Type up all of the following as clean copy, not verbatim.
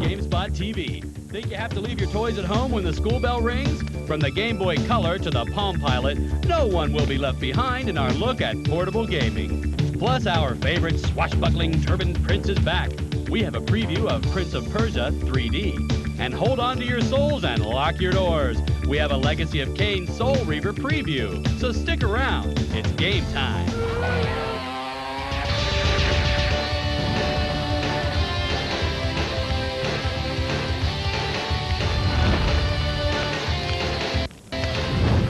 Gamespot TV. Think you have to leave your toys at home when the school bell rings? From the Game Boy Color to the Palm Pilot, no one will be left behind in our look at portable gaming. Plus, our favorite swashbuckling turban prince is back. We have a preview of Prince of Persia 3D. And hold on to your souls and lock your doors. We have a Legacy of Kain Soul Reaver preview. So stick around. It's game time.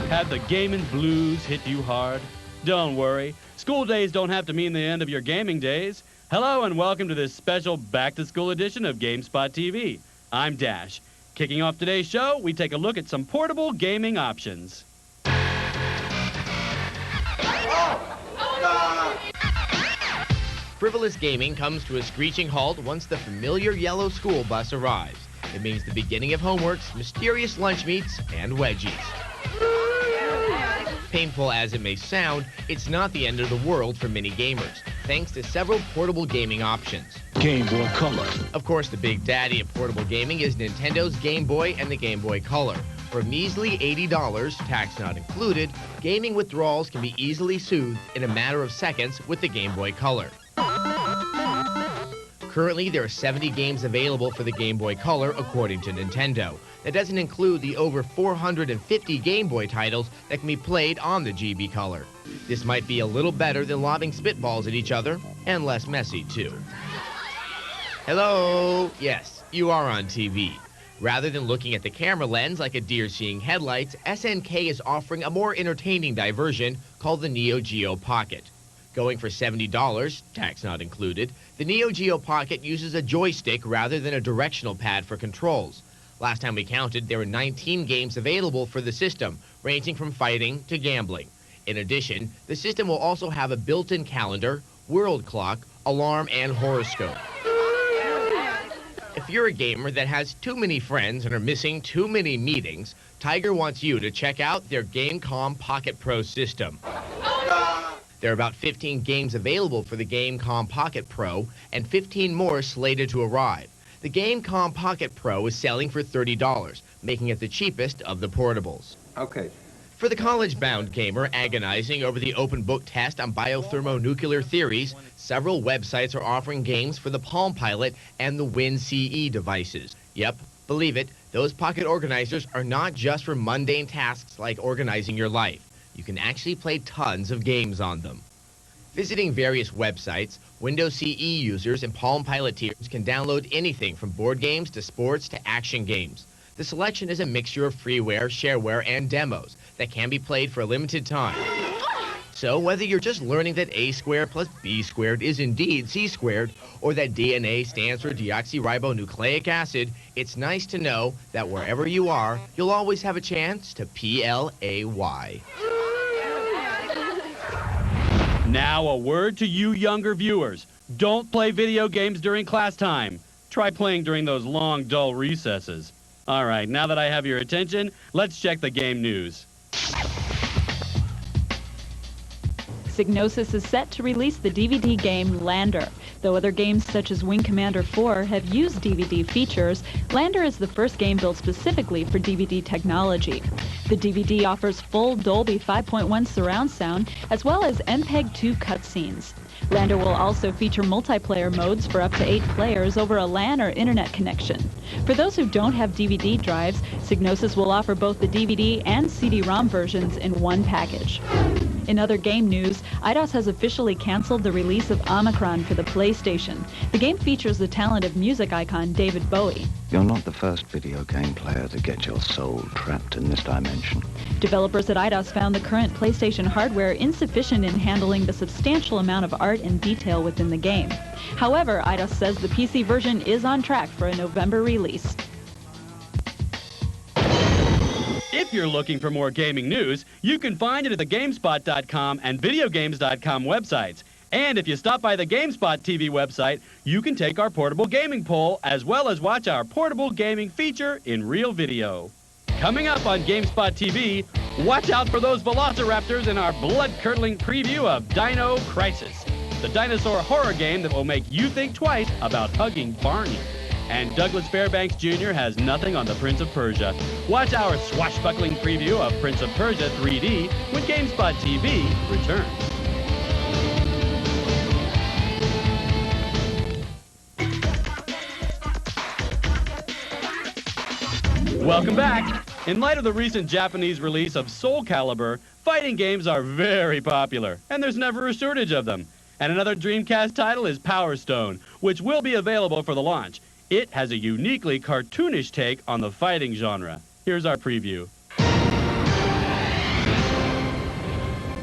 Have the gaming blues hit you hard? Don't worry. School days don't have to mean the end of your gaming days. Hello and welcome to this special back-to-school edition of Gamespot TV. I'm Dash. Kicking off today's show, we take a look at some portable gaming options. Frivolous gaming comes to a screeching halt once the familiar yellow school bus arrives. It means the beginning of homeworks, mysterious lunch meats, and wedgies. Painful as it may sound, it's not the end of the world for many gamers, thanks to several portable gaming options. Game Boy Color. Of course, the big daddy of portable gaming is Nintendo's Game Boy and the Game Boy Color. For measly $80, tax not included, gaming withdrawals can be easily soothed in a matter of seconds with the Game Boy Color. Currently, there are 70 games available for the Game Boy Color, according to Nintendo. That doesn't include the over 450 Game Boy titles that can be played on the GB Color. This might be a little better than lobbing spitballs at each other, and less messy, too. Hello? Yes, you are on TV. Rather than looking at the camera lens like a deer seeing headlights, SNK is offering a more entertaining diversion called the Neo Geo Pocket. Going for $70, tax not included, the Neo Geo Pocket uses a joystick rather than a directional pad for controls. Last time we counted, there were 19 games available for the system, ranging from fighting to gambling. In addition, the system will also have a built-in calendar, world clock, alarm, and horoscope. If you're a gamer that has too many friends and are missing too many meetings, Tiger wants you to check out their Gamecom Pocket Pro system. There are about 15 games available for the Gamecom Pocket Pro and 15 more slated to arrive. The Gamecom Pocket Pro is selling for $30, making it the cheapest of the portables. Okay. For the college-bound gamer agonizing over the open book test on biothermonuclear theories, several websites are offering games for the Palm Pilot and the WinCE devices. Yep, believe it, those pocket organizers are not just for mundane tasks like organizing your life. You can actually play tons of games on them. Visiting various websites, Windows CE users and Palm Pilot tiers can download anything from board games to sports to action games. The selection is a mixture of freeware, shareware, and demos that can be played for a limited time. So whether you're just learning that A squared plus B squared is indeed C squared, or that DNA stands for deoxyribonucleic acid, it's nice to know that wherever you are, you'll always have a chance to PLAY. Now a word to you younger viewers. Don't play video games during class time. Try playing during those long, dull recesses. All right, now that I have your attention, let's check the game news. Psygnosis is set to release the DVD game Lander. Though other games such as Wing Commander 4 have used DVD features, Lander is the first game built specifically for DVD technology. The DVD offers full Dolby 5.1 surround sound as well as MPEG-2 cutscenes. Lander will also feature multiplayer modes for up to 8 players over a LAN or internet connection. For those who don't have DVD drives, Psygnosis will offer both the DVD and CD-ROM versions in one package. In other game news, Eidos has officially canceled the release of Omicron for the PlayStation. The game features the talented music icon David Bowie. You're not the first video game player to get your soul trapped in this dimension. Developers at Eidos found the current PlayStation hardware insufficient in handling the substantial amount of art and detail within the game. However, Eidos says the PC version is on track for a November release. If you're looking for more gaming news, you can find it at the Gamespot.com and Videogames.com websites. And if you stop by the Gamespot TV website, you can take our portable gaming poll as well as watch our portable gaming feature in real video. Coming up on Gamespot TV, watch out for those velociraptors in our blood-curdling preview of Dino Crisis, the dinosaur horror game that will make you think twice about hugging Barney. And Douglas Fairbanks Jr. has nothing on the Prince of Persia. Watch our swashbuckling preview of Prince of Persia 3D when Gamespot TV returns. Welcome back. In light of the recent Japanese release of Soul Calibur, fighting games are very popular, and there's never a shortage of them. And another Dreamcast title is Power Stone, which will be available for the launch. It has a uniquely cartoonish take on the fighting genre. Here's our preview.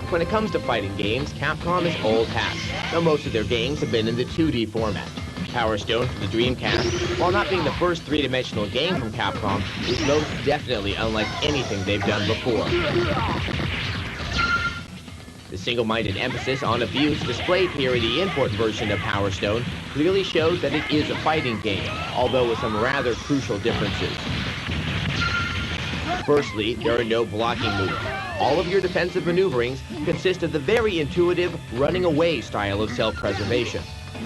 When it comes to fighting games, Capcom is old hat, though most of their games have been in the 2D format. Power Stone for the Dreamcast, while not being the first three-dimensional game from Capcom, is most definitely unlike anything they've done before. The single-minded emphasis on abuse displayed here in the import version of Power Stone clearly shows that it is a fighting game, although with some rather crucial differences. Firstly, there are no blocking moves. All of your defensive maneuverings consist of the very intuitive running away style of self-preservation.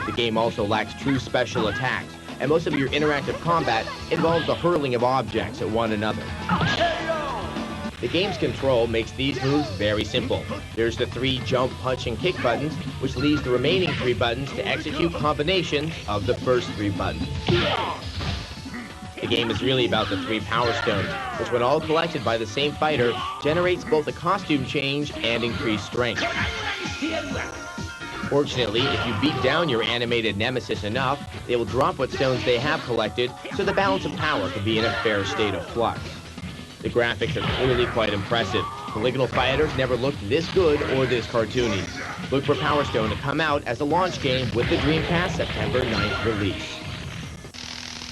The game also lacks true special attacks, and most of your interactive combat involves the hurling of objects at one another. The game's control makes these moves very simple. There's the 3 jump, punch, and kick buttons, which leaves the remaining 3 buttons to execute combinations of the first 3 buttons. The game is really about the 3 Power Stones, which when all collected by the same fighter, generates both a costume change and increased strength. Fortunately, if you beat down your animated nemesis enough, they will drop what stones they have collected, so the balance of power can be in a fair state of flux. The graphics are clearly quite impressive. Polygonal fighters never looked this good or this cartoony. Look for Power Stone to come out as a launch game with the Dreamcast September 9th release.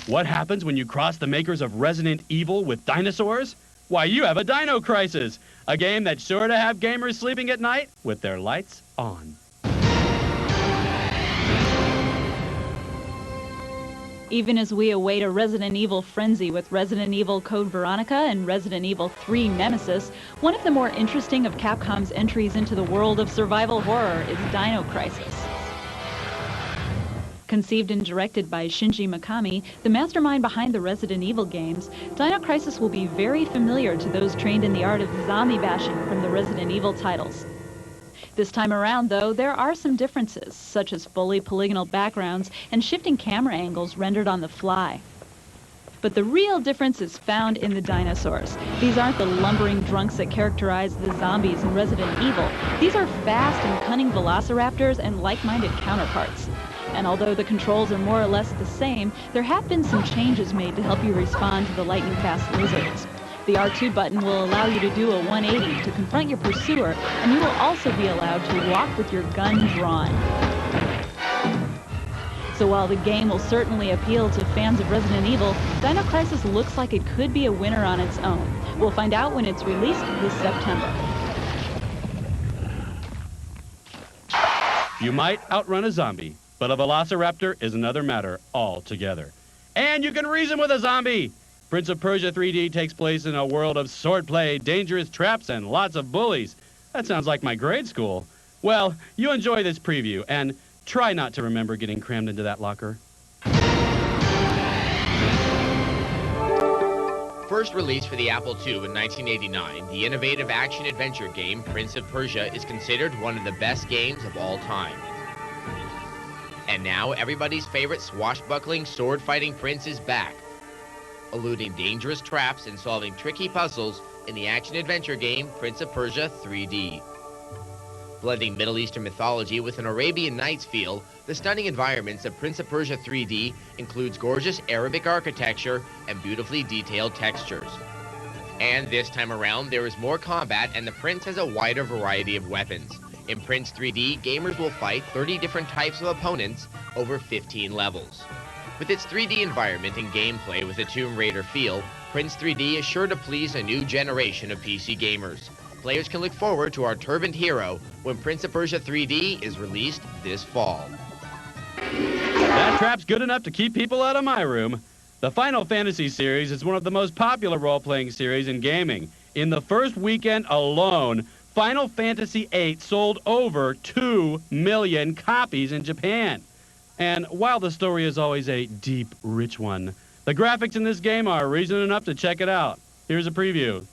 What happens when you cross the makers of Resident Evil with dinosaurs? Why, you have a Dino Crisis, a game that's sure to have gamers sleeping at night with their lights on. Even as we await a Resident Evil frenzy with Resident Evil Code Veronica and Resident Evil 3 Nemesis, one of the more interesting of Capcom's entries into the world of survival horror is Dino Crisis. Conceived and directed by Shinji Mikami, the mastermind behind the Resident Evil games, Dino Crisis will be very familiar to those trained in the art of zombie bashing from the Resident Evil titles. This time around, though, there are some differences, such as fully polygonal backgrounds and shifting camera angles rendered on the fly. But the real difference is found in the dinosaurs. These aren't the lumbering drunks that characterize the zombies in Resident Evil. These are fast and cunning velociraptors and like-minded counterparts. And although the controls are more or less the same, there have been some changes made to help you respond to the lightning-fast lizards. The R2 button will allow you to do a 180 to confront your pursuer, and you will also be allowed to walk with your gun drawn. So while the game will certainly appeal to fans of Resident Evil, Dino Crisis looks like it could be a winner on its own. We'll find out when it's released this September. You might outrun a zombie, but a velociraptor is another matter altogether. And you can reason with a zombie! Prince of Persia 3D takes place in a world of swordplay, dangerous traps, and lots of bullies. That sounds like my grade school. Well, you enjoy this preview, and try not to remember getting crammed into that locker. First released for the Apple II in 1989, the innovative action-adventure game Prince of Persia is considered one of the best games of all time. And now, everybody's favorite swashbuckling sword-fighting prince is back, eluding dangerous traps and solving tricky puzzles in the action-adventure game Prince of Persia 3D. Blending Middle Eastern mythology with an Arabian Nights feel, the stunning environments of Prince of Persia 3D includes gorgeous Arabic architecture and beautifully detailed textures. And this time around, there is more combat and the prince has a wider variety of weapons. In Prince 3D, gamers will fight 30 different types of opponents over 15 levels. With its 3D environment and gameplay with a Tomb Raider feel, Prince 3D is sure to please a new generation of PC gamers. Players can look forward to our turbaned hero when Prince of Persia 3D is released this fall. That trap's good enough to keep people out of my room. The Final Fantasy series is one of the most popular role-playing series in gaming. In the first weekend alone, Final Fantasy VIII sold over 2 million copies in Japan. And while the story is always a deep, rich one, the graphics in this game are reason enough to check it out. Here's a preview.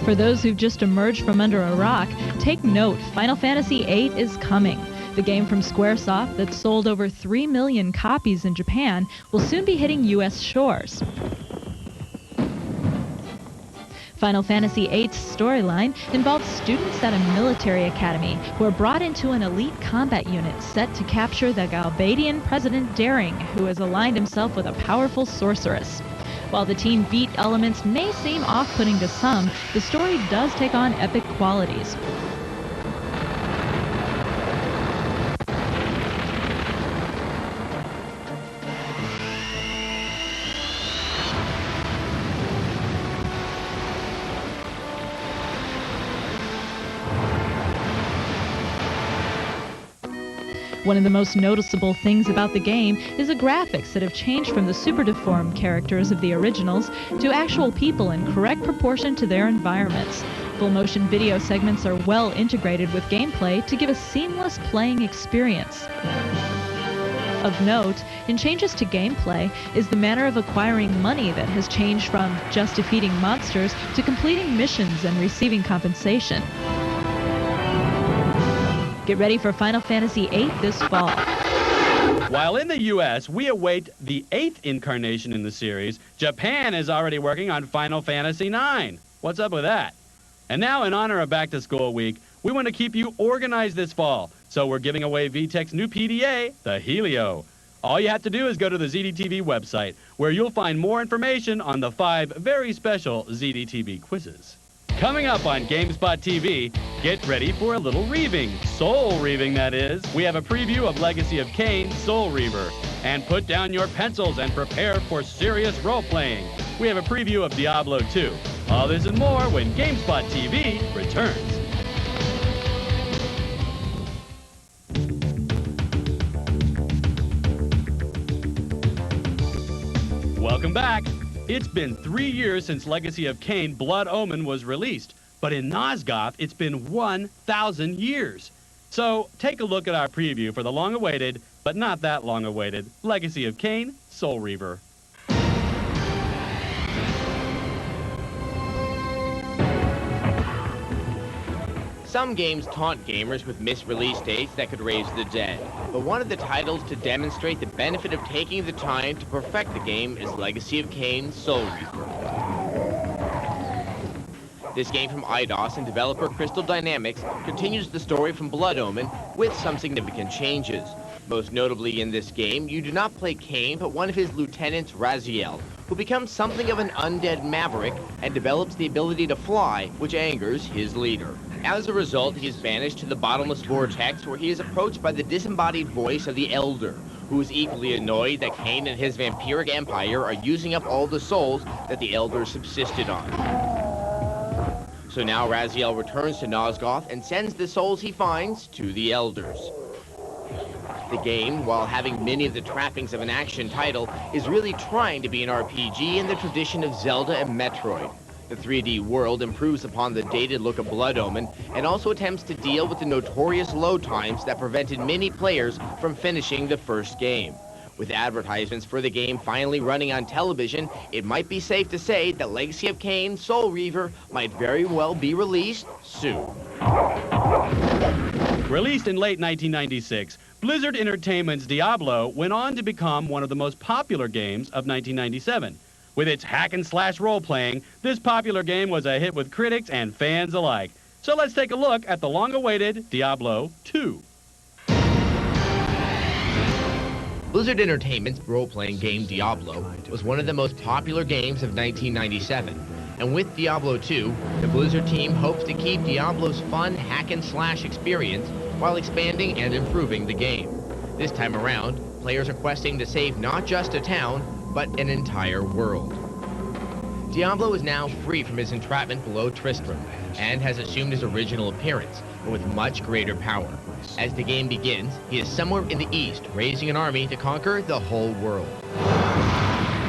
For those who've just emerged from under a rock, take note, Final Fantasy VIII is coming. The game from Squaresoft that sold over 3 million copies in Japan will soon be hitting U.S. shores. Final Fantasy VIII's storyline involves students at a military academy who are brought into an elite combat unit set to capture the Galbadian President Daring, who has aligned himself with a powerful sorceress. While the teen beat elements may seem off-putting to some, the story does take on epic qualities. One of the most noticeable things about the game is the graphics that have changed from the super deformed characters of the originals to actual people in correct proportion to their environments. Full motion video segments are well integrated with gameplay to give a seamless playing experience. Of note, in changes to gameplay, is the manner of acquiring money that has changed from just defeating monsters to completing missions and receiving compensation. Get ready for Final Fantasy VIII this fall. While in the U.S., we await the 8th incarnation in the series, Japan is already working on Final Fantasy IX. What's up with that? And now, in honor of Back to School Week, we want to keep you organized this fall, so we're giving away VTech's new PDA, the Helio. All you have to do is go to the ZDTV website, where you'll find more information on the 5 very special ZDTV quizzes. Coming up on Gamespot TV, get ready for a little reaving. Soul reaving, that is. We have a preview of Legacy of Kain, Soul Reaver. And put down your pencils and prepare for serious role-playing. We have a preview of Diablo 2. All this and more when Gamespot TV returns. Welcome back. It's been 3 years since Legacy of Kain Blood Omen was released, but in Nosgoth, it's been 1,000 years. So take a look at our preview for the long-awaited, but not that long-awaited, Legacy of Kain Soul Reaver. Some games taunt gamers with missed release dates that could raise the dead, but one of the titles to demonstrate the benefit of taking the time to perfect the game is Legacy of Kain Soul Reaver. This game from IDOS and developer Crystal Dynamics continues the story from Blood Omen with some significant changes. Most notably in this game, you do not play Kain, but one of his lieutenants, Raziel, who becomes something of an undead maverick and develops the ability to fly, which angers his leader. As a result, he is banished to the bottomless vortex, where he is approached by the disembodied voice of the Elder, who is equally annoyed that Kain and his vampiric empire are using up all the souls that the Elder subsisted on. So now Raziel returns to Nosgoth and sends the souls he finds to the Elders. The game, while having many of the trappings of an action title, is really trying to be an RPG in the tradition of Zelda and Metroid. The 3D world improves upon the dated look of Blood Omen and also attempts to deal with the notorious load times that prevented many players from finishing the first game. With advertisements for the game finally running on television, it might be safe to say that Legacy of Kain Soul Reaver might very well be released soon. Released in late 1996, Blizzard Entertainment's Diablo went on to become one of the most popular games of 1997. With its hack-and-slash role-playing, this popular game was a hit with critics and fans alike. So let's take a look at the long-awaited Diablo 2. Blizzard Entertainment's role-playing game Diablo was one of the most popular games of 1997. And with Diablo 2, the Blizzard team hopes to keep Diablo's fun hack-and-slash experience while expanding and improving the game. This time around, players are questing to save not just a town, but an entire world. Diablo is now free from his entrapment below Tristram, and has assumed his original appearance, but with much greater power. As the game begins, he is somewhere in the east, raising an army to conquer the whole world.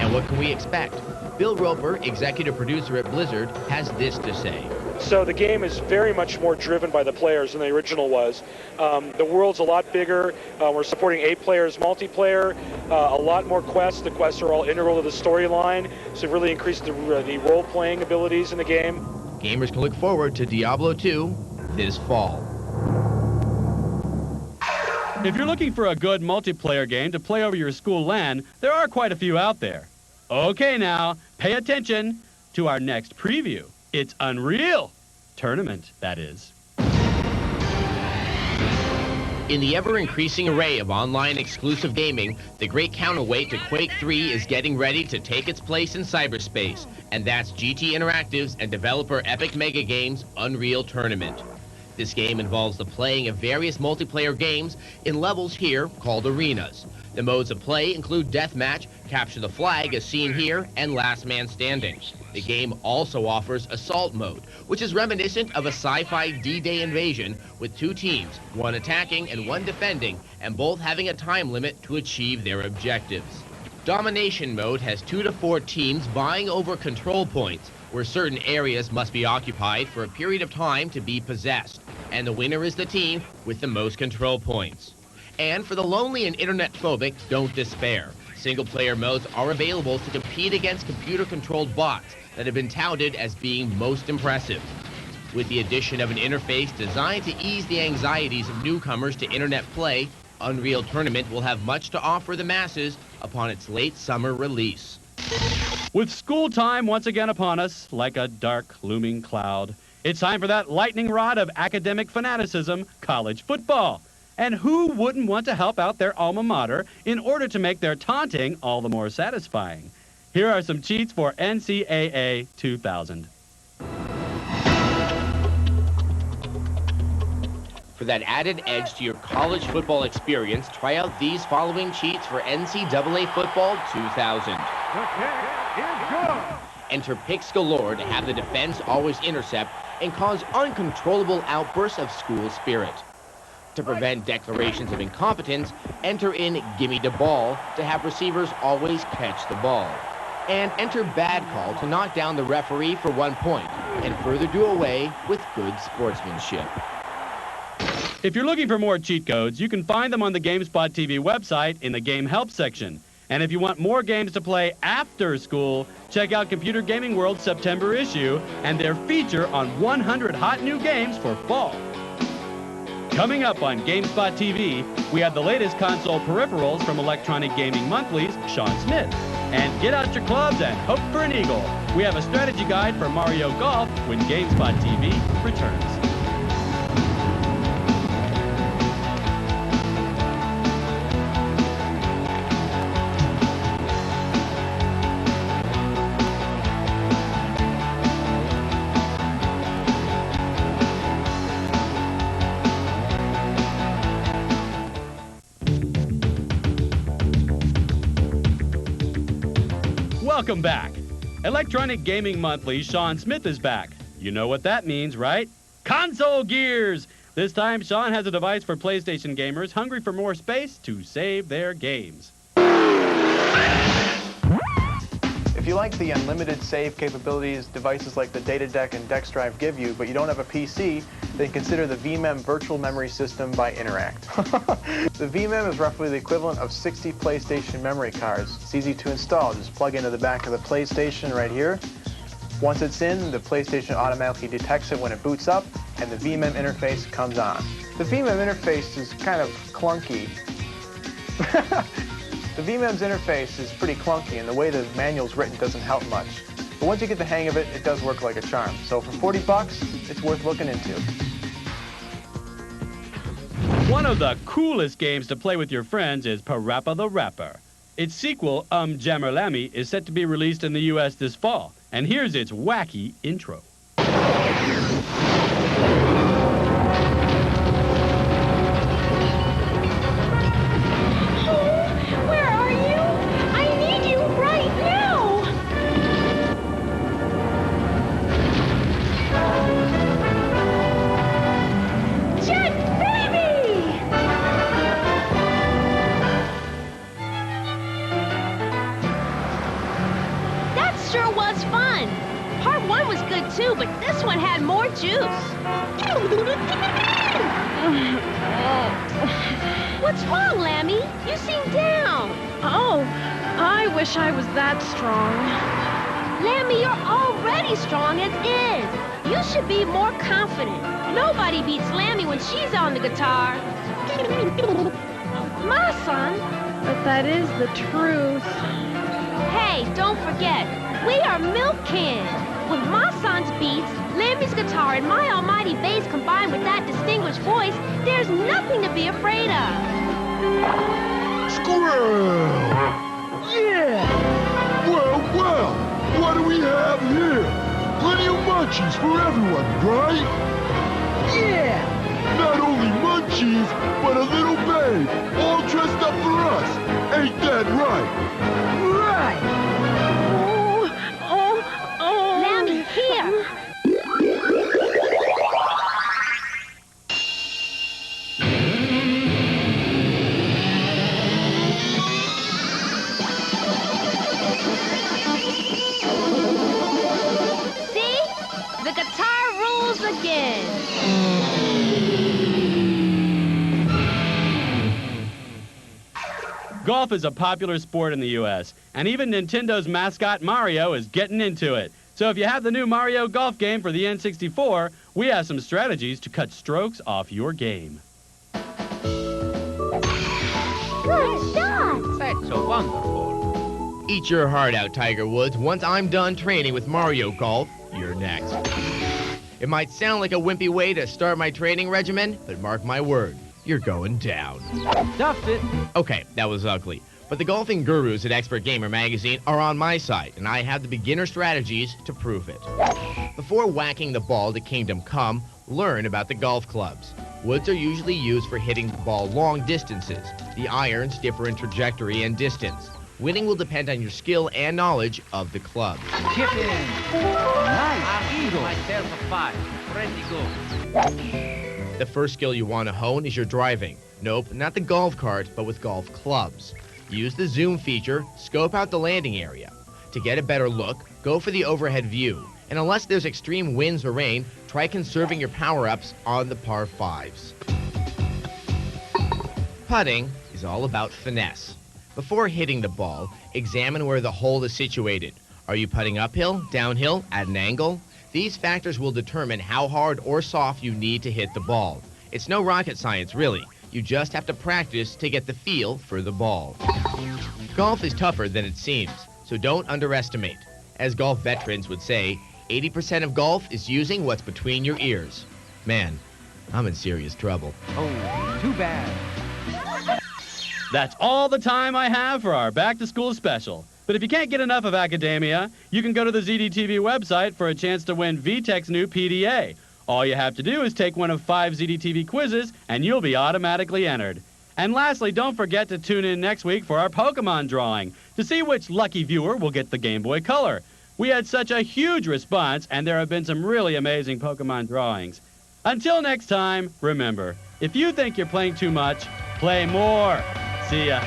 And what can we expect? Bill Roper, executive producer at Blizzard, has this to say. So the game is very much more driven by the players than the original was. The world's a lot bigger. We're supporting 8 players multiplayer, a lot more quests. The quests are all integral to the storyline, so it really increased the role-playing abilities in the game. Gamers can look forward to Diablo 2 this fall. If you're looking for a good multiplayer game to play over your school LAN, there are quite a few out there. Okay now, pay attention to our next preview. It's Unreal Tournament, that is. In the ever-increasing array of online exclusive gaming, the great counterweight to Quake 3 is getting ready to take its place in cyberspace, and that's GT Interactive's and developer Epic Mega Games' Unreal Tournament. This game involves the playing of various multiplayer games in levels here called arenas. The modes of play include Deathmatch, Capture the Flag as seen here, and Last Man Standing. The game also offers Assault Mode, which is reminiscent of a sci-fi D-Day invasion with 2 teams, one attacking and one defending, and both having a time limit to achieve their objectives. Domination Mode has 2 to 4 teams vying over control points, where certain areas must be occupied for a period of time to be possessed, and the winner is the team with the most control points. And for the lonely and internet-phobic, don't despair. Single-player modes are available to compete against computer-controlled bots that have been touted as being most impressive. With the addition of an interface designed to ease the anxieties of newcomers to internet play, Unreal Tournament will have much to offer the masses upon its late summer release. With school time once again upon us, like a dark, looming cloud, it's time for that lightning rod of academic fanaticism, college football. And who wouldn't want to help out their alma mater in order to make their taunting all the more satisfying? Here are some cheats for NCAA 2000. For that added edge to your college football experience, try out these following cheats for NCAA Football 2000. Enter picks galore to have the defense always intercept and cause uncontrollable outbursts of school spirit. To prevent declarations of incompetence, enter in Gimme the Ball to have receivers always catch the ball. And enter Bad Call to knock down the referee for 1 point and further do away with good sportsmanship. If you're looking for more cheat codes, you can find them on the Gamespot TV website in the Game Help section. And if you want more games to play after school, check out Computer Gaming World's September issue and their feature on 100 hot new games for fall. Coming up on Gamespot TV, we have the latest console peripherals from Electronic Gaming Monthly's Sean Smith. And get out your clubs and hope for an eagle. We have a strategy guide for Mario Golf when Gamespot TV returns. Welcome back. Electronic Gaming Monthly's Sean Smith is back. You know what that means, right? Console gears! This time, Sean has a device for PlayStation gamers hungry for more space to save their games. If you like the unlimited save capabilities devices like the Data Deck and Dex Drive give you, but you don't have a PC, then consider the VMem Virtual Memory System by Interact. The VMem is roughly the equivalent of 60 PlayStation memory cards. It's easy to install. Just plug into the back of the PlayStation right here. Once it's in, the PlayStation automatically detects it when it boots up, and the VMem interface comes on. The VMem interface is kind of clunky. The VMem's interface is pretty clunky, and the way the manual's written doesn't help much. But once you get the hang of it, it does work like a charm. So for 40 bucks, it's worth looking into. One of the coolest games to play with your friends is Parappa the Rapper. Its sequel, Jammerlammy, is set to be released in the U.S. this fall. And here's its wacky intro. Part 1 was good too, but this one had more juice. What's wrong, Lammy? You seem down. Oh, I wish I was that strong. Lammy, you're already strong as is. You should be more confident. Nobody beats Lammy when she's on the guitar. My son. But that is the truth. Hey, don't forget, we are milk cans. With my son's beats, Lammy's guitar, and my almighty bass combined with that distinguished voice, there's nothing to be afraid of. Squirrel! Yeah! Well, what do we have here? Plenty of munchies for everyone, right? Yeah! Not only munchies, but a little babe, all dressed up for us. Ain't that right? Right! Oh! Lammy, here! See? The guitar rules again. Golf is a popular sport in the U.S., and even Nintendo's mascot Mario is getting into it. So if you have the new Mario Golf game for the N64, we have some strategies to cut strokes off your game. Good shot! That's so wonderful. Eat your heart out, Tiger Woods. Once I'm done training with Mario Golf, you're next. It might sound like a wimpy way to start my training regimen, but mark my word, you're going down. Stuffed it. Okay, that was ugly. But the golfing gurus at Expert Gamer magazine are on my side, and I have the beginner strategies to prove it. Before whacking the ball to Kingdom Come, learn about the golf clubs. Woods are usually used for hitting the ball long distances. The irons differ in trajectory and distance. Winning will depend on your skill and knowledge of the club. Chip in. Nice. Eagle. Myself a 5. Ready, go. The first skill you want to hone is your driving. Nope, not the golf cart, but with golf clubs. Use the zoom feature, scope out the landing area. To get a better look, go for the overhead view. And unless there's extreme winds or rain, try conserving your power-ups on the par 5s. Putting is all about finesse. Before hitting the ball, examine where the hole is situated. Are you putting uphill, downhill, at an angle? These factors will determine how hard or soft you need to hit the ball. It's no rocket science, really. You just have to practice to get the feel for the ball. Golf is tougher than it seems, so don't underestimate. As golf veterans would say, 80% of golf is using what's between your ears. Man, I'm in serious trouble. Oh, too bad. That's all the time I have for our back-to-school special. But if you can't get enough of academia, you can go to the ZDTV website for a chance to win VTech's new PDA. All you have to do is take one of 5 ZDTV quizzes, and you'll be automatically entered. And lastly, don't forget to tune in next week for our Pokemon drawing to see which lucky viewer will get the Game Boy Color. We had such a huge response, and there have been some really amazing Pokemon drawings. Until next time, remember, if you think you're playing too much, play more. See ya.